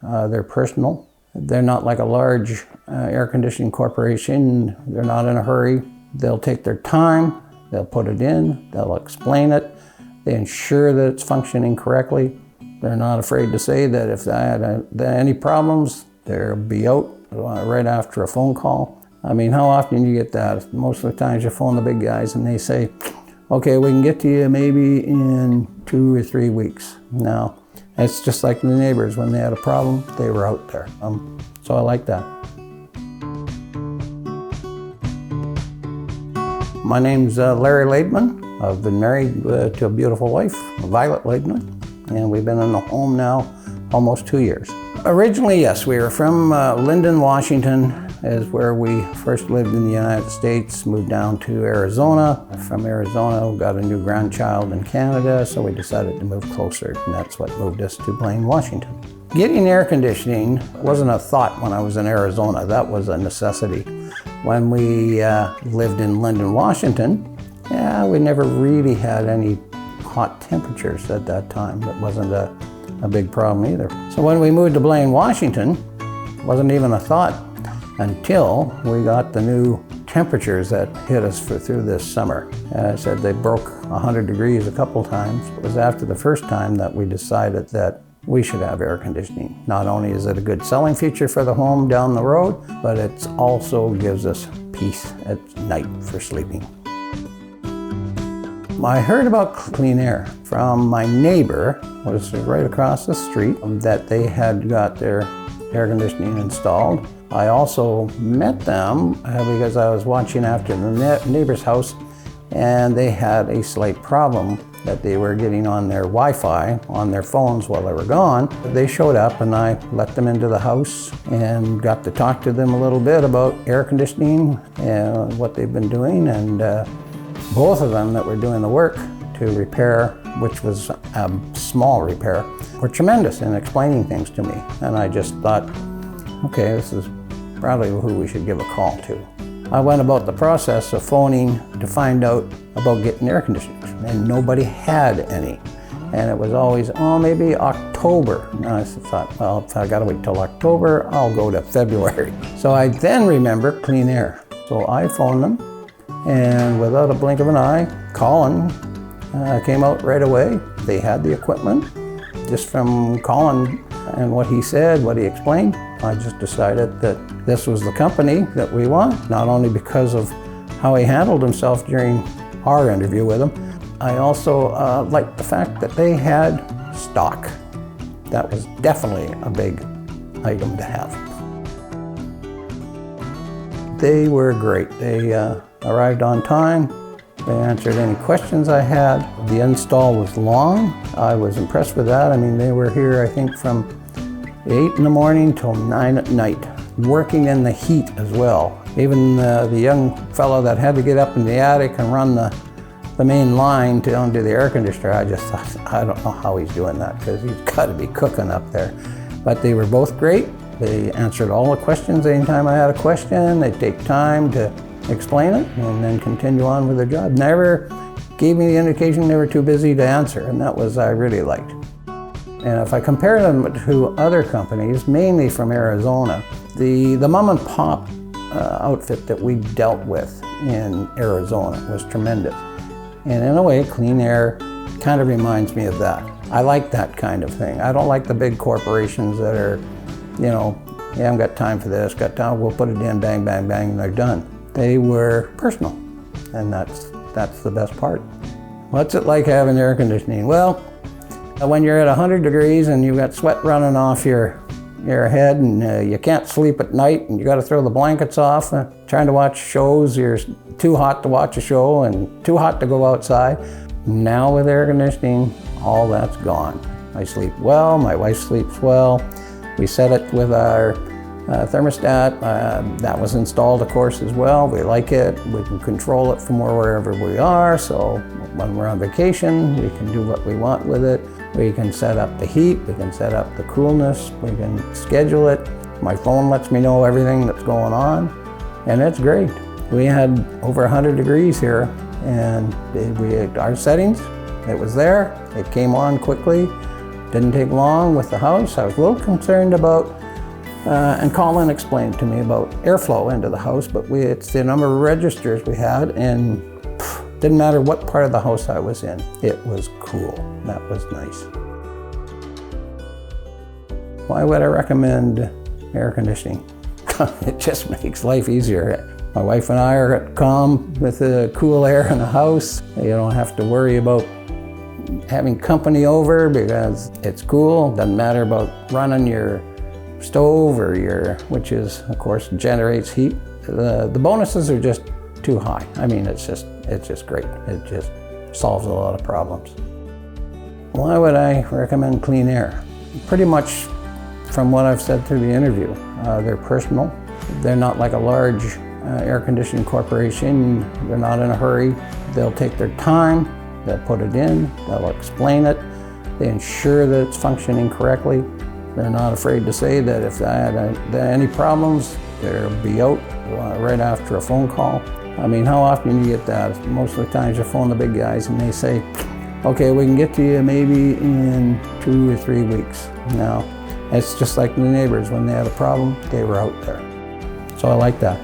They're personal. They're not like a large air conditioning corporation. They're not in a hurry. They'll take their time. They'll put it in. They'll explain it. They ensure that it's functioning correctly. They're not afraid to say that if they had any problems, they'll be out right after a phone call. I mean, how often do you get that? Most of the times you phone the big guys and they say, okay, we can get to you maybe in 2 or 3 weeks. Now, it's just like the neighbors. When they had a problem, they were out there. So I like that. My name's Larry Laidman. I've been married to a beautiful wife, Violet Laidman, and we've been in the home now almost 2 years. Originally, yes, we were from Lyndon, Washington, is where we first lived in the United States, moved down to Arizona. From Arizona, we got a new grandchild in Canada, so we decided to move closer, and that's what moved us to Blaine, Washington. Getting air conditioning wasn't a thought when I was in Arizona. That was a necessity. When we lived in Lyndon, Washington, we never really had any hot temperatures at that time. It wasn't a big problem either. So when we moved to Blaine, Washington, it wasn't even a thought until we got the new temperatures that hit us through this summer. I said they broke 100 degrees a couple times. It was after the first time that we decided that we should have air conditioning. Not only is it a good selling feature for the home down the road, but it also gives us peace at night for sleeping. I heard about clean air from my neighbor, was right across the street, that they had got their air conditioning installed. I also met them because I was watching after the neighbor's house, and they had a slight problem that they were getting on their Wi-Fi on their phones while they were gone. They showed up and I let them into the house and got to talk to them a little bit about air conditioning and what they've been doing, and both of them that were doing the work to repair, which was a small repair, were tremendous in explaining things to me. And I just thought, okay, this is probably who we should give a call to. I went about the process of phoning to find out about getting air conditioners, and nobody had any. And it was always, maybe October. And I thought, well, if I gotta wait till October, I'll go to February. So I then remember clean air. So I phoned them, and without a blink of an eye, Colin came out right away. They had the equipment. Just from Colin and what he said, what he explained, I just decided that this was the company that we want, not only because of how he handled himself during our interview with him. I also liked the fact that they had stock. That was definitely a big item to have. They were great. They arrived on time. They answered any questions I had. The install was long. I was impressed with that. I mean, they were here, I think, from 8 in the morning till 9 at night, working in the heat as well. Even the young fellow that had to get up in the attic and run the main line down to the air conditioner, I just thought, I don't know how he's doing that, because he's got to be cooking up there. But they were both great. They answered all the questions anytime I had a question. They take time to explain it and then continue on with their job. Never gave me the indication they were too busy to answer, and that was I really liked. And if I compare them to other companies, mainly from Arizona, the mom and pop outfit that we dealt with in Arizona was tremendous. And in a way, clean air kind of reminds me of that. I like that kind of thing. I don't like the big corporations that are, I haven't got time for this, got time, we'll put it in, bang, bang, bang, and they're done. They were personal, and that's the best part. What's it like having air conditioning? Well, when you're at 100 degrees and you've got sweat running off your head, and you can't sleep at night, and you got to throw the blankets off, trying to watch shows, you're too hot to watch a show and too hot to go outside. Now with air conditioning, all that's gone. I sleep well, my wife sleeps well. We set it with our thermostat. That was installed, of course, as well. We like it. We can control it from wherever we are, so when we're on vacation, we can do what we want with it. We can set up the heat, we can set up the coolness, we can schedule it. My phone lets me know everything that's going on, and it's great. We had over 100 degrees here, and our settings, it was there, it came on quickly, Didn't take long with the house. I was a little concerned about, and Colin explained to me about airflow into the house, but it's the number of registers we had, and didn't matter what part of the house I was in. It was cool. That was nice. Why would I recommend air conditioning? It just makes life easier. My wife and I are calm with the cool air in the house. You don't have to worry about having company over because it's cool. Doesn't matter about running your stove or which is, of course, generates heat. The bonuses are just too high. I mean, it's just great. It just solves a lot of problems. Why would I recommend clean air? Pretty much from what I've said through the interview. They're personal. They're not like a large air conditioning corporation. They're not in a hurry. They'll take their time. They'll put it in. They'll explain it. They ensure that it's functioning correctly. They're not afraid to say that if they had any problems, they'll be out right after a phone call. I mean, how often do you get that? Most of the times you phone the big guys and they say, okay, we can get to you maybe in 2 or 3 weeks. Now, it's just like the neighbors. When they had a problem, they were out there. So I like that.